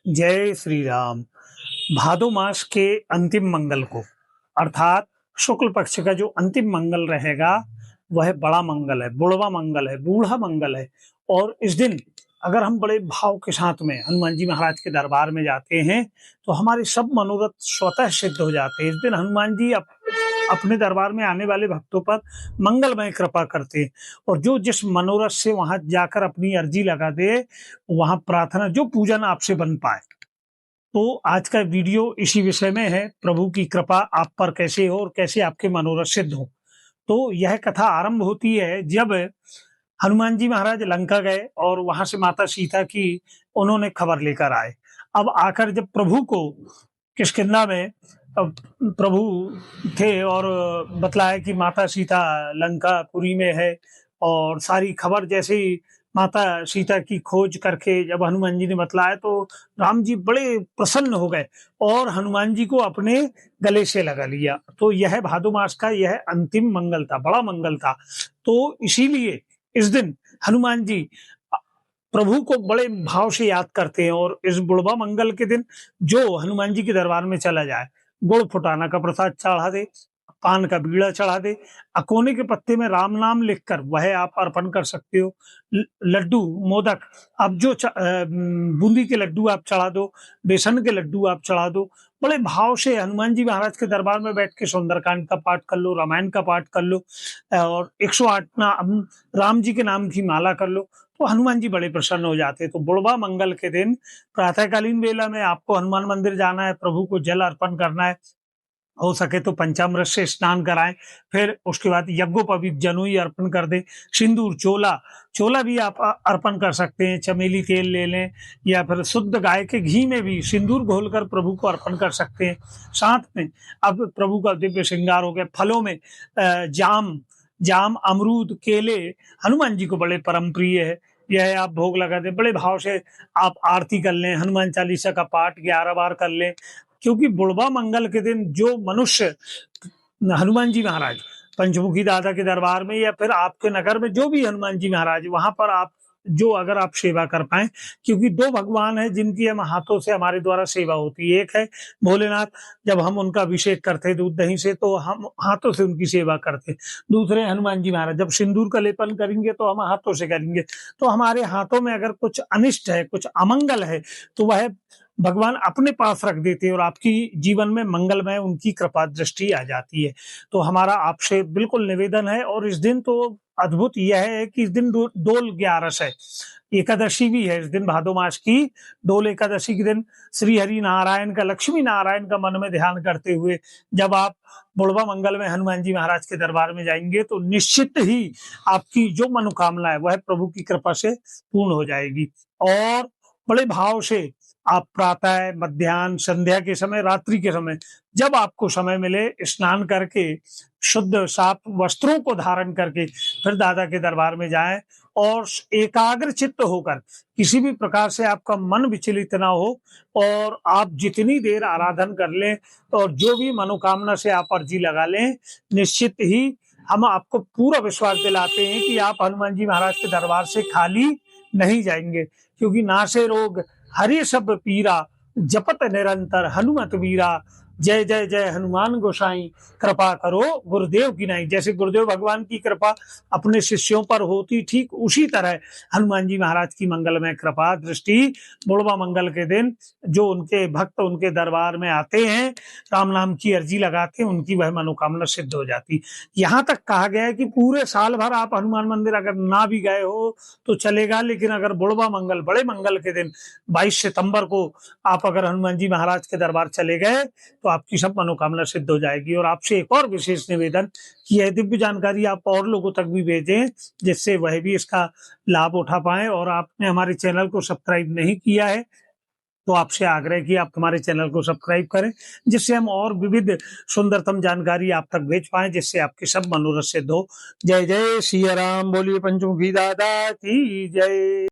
जय श्री राम। भादो मास के अंतिम मंगल को अर्थात शुक्ल पक्ष का जो अंतिम मंगल रहेगा वह बड़ा मंगल है, बुढ़वा मंगल है, बूढ़ा मंगल है। और इस दिन अगर हम बड़े भाव के साथ में हनुमान जी महाराज के दरबार में जाते हैं तो हमारे सब मनोरथ स्वतः सिद्ध हो जाते हैं। इस दिन हनुमान जी अपने दरबार में आने वाले भक्तों पर मंगलमय कृपा करते हैं और जो जिस मनोरथ से वहां जाकर अपनी अर्जी लगा दे, वहां प्रार्थना जो पूजन आपसे बन पाए। तो आज का वीडियो इसी विषय में है, प्रभु की कृपा आप पर कैसे हो और कैसे आपके मनोरथ सिद्ध हो। तो यह कथा आरंभ होती है जब हनुमान जी महाराज लंका गए और वहां से माता सीता की उन्होंने खबर लेकर आए। अब आकर जब प्रभु को किष्किंधा में प्रभु थे और बतलाया कि माता सीता लंकापुरी में है, और सारी खबर जैसे ही माता सीता की खोज करके जब हनुमान जी ने बतलाया तो राम जी बड़े प्रसन्न हो गए और हनुमान जी को अपने गले से लगा लिया। तो यह भादो मास का यह अंतिम मंगल था, बड़ा मंगल था। तो इसीलिए इस दिन हनुमान जी प्रभु को बड़े भाव से याद करते हैं और इस बुढ़वा मंगल के दिन जो हनुमान जी के दरबार में चला जाए, गुड़ फुटाना का प्रसाद चढ़ा दे, पान का बीड़ा चढ़ा दे, अकोने के पत्ते में राम नाम लिखकर वह आप अर्पण कर सकते हो। लड्डू मोदक आप जो बूंदी के लड्डू आप चढ़ा दो, बेसन के लड्डू आप चढ़ा दो। बड़े भाव से हनुमान जी महाराज के दरबार में बैठ के सुंदरकांड का पाठ कर लो, रामायण का पाठ कर लो और 108 राम जी के नाम की माला कर लो, तो हनुमान जी बड़े प्रसन्न हो जाते हैं। तो बुढ़वा मंगल के दिन प्रातःकालीन वेला में आपको हनुमान मंदिर जाना है, प्रभु को जल अर्पण करना है, हो सके तो पंचामृत से स्नान कराएं, फिर उसके बाद यज्ञोपवीत जनुई अर्पण कर दें, सिंदूर चोला भी आप अर्पण कर सकते हैं, चमेली तेल ले लें या फिर शुद्ध गाय के घी में भी सिंदूर घोलकर प्रभु को अर्पण कर सकते हैं। साथ में अब प्रभु का दिव्य श्रृंगार हो गया। फलों में जाम अमरूद केले हनुमान जी को बड़े परम प्रिय है, यह आप भोग लगा दें। बड़े भाव से आप आरती कर लें, हनुमान चालीसा का पाठ 11 बार कर लें, क्योंकि बुढ़वा मंगल के दिन जो मनुष्य हनुमान जी महाराज पंचमुखी दादा के दरबार में या फिर आपके नगर में जो भी हनुमान जी महाराज वहां पर आप जो अगर आप सेवा कर पाए, क्योंकि दो भगवान है जिनकी हम हाथों से हमारे द्वारा सेवा होती है। एक है भोलेनाथ, जब हम उनका अभिषेक करते दूध दही से तो हम हाथों से उनकी सेवा करते। दूसरे हनुमान जी महाराज, जब सिंदूर का लेपन करेंगे तो हम हाथों से करेंगे। तो हमारे हाथों में अगर कुछ अनिष्ट है, कुछ अमंगल है, तो वह भगवान अपने पास रख देते हैं और आपकी जीवन में मंगलमय उनकी कृपा दृष्टि आ जाती है। तो हमारा आपसे बिल्कुल निवेदन है। और इस दिन तो अद्भुत यह है कि इस दिन डोल 11 है, एकादशी भी है इस दिन, भादो मास की डोल एकादशी के दिन श्री हरि नारायण का, लक्ष्मी नारायण का मन में ध्यान करते हुए जब आप बुढ़वा मंगल में हनुमान जी महाराज के दरबार में जाएंगे तो निश्चित ही आपकी जो मनोकामना है वह प्रभु की कृपा से पूर्ण हो जाएगी। और बड़े भाव से आप प्रातः, मध्याह्न, संध्या के समय, रात्रि के समय जब आपको समय मिले स्नान करके शुद्ध साफ वस्त्रों को धारण करके फिर दादा के दरबार में जाएं और एकाग्र चित्त होकर, किसी भी प्रकार से आपका मन विचलित ना हो, और आप जितनी देर आराधन कर लें और जो भी मनोकामना से आप अर्जी लगा लें, निश्चित ही हम आपको पूरा विश्वास दिलाते हैं कि आप हनुमान जी महाराज के दरबार से खाली नहीं जाएंगे। क्योंकि नासे रोग हरे सब पीरा, जपत निरंतर हनुमत वीरा, जय जय जय हनुमान गोसाई, कृपा करो गुरुदेव की नहीं। जैसे गुरुदेव भगवान की कृपा अपने शिष्यों पर होती, ठीक उसी तरह हनुमान जी महाराज की मंगलमय कृपा दृष्टि बुढ़वा मंगल के दिन जो उनके भक्त उनके दरबार में आते हैं, राम नाम की अर्जी लगाते हैं, उनकी वह मनोकामना सिद्ध हो जाती। यहाँ तक कहा गया है कि पूरे साल भर आप हनुमान मंदिर अगर ना भी गए हो तो चलेगा, लेकिन अगर बुढ़वा मंगल, बड़े मंगल के दिन 22 सितंबर को आप अगर हनुमान जी महाराज के दरबार चले गए तो आपकी सब मनोकामना सिद्ध हो जाएगी। और आपसे एक और विशेष निवेदन कि यह दिव्य जानकारी आप और लोगों तक भी भेजें, जिससे वह भी इसका लाभ उठा पाए। और आपने हमारे चैनल को सब्सक्राइब नहीं किया है तो आपसे आग्रह कि आप हमारे चैनल को सब्सक्राइब करें, जिससे हम और विविध सुंदरतम जानकारी आप तक भेज पाए, जिससे आपके सब मनोरथ सिद्ध हो। जय जय सिया राम, बोलिए पंचमुखी दादा की जय।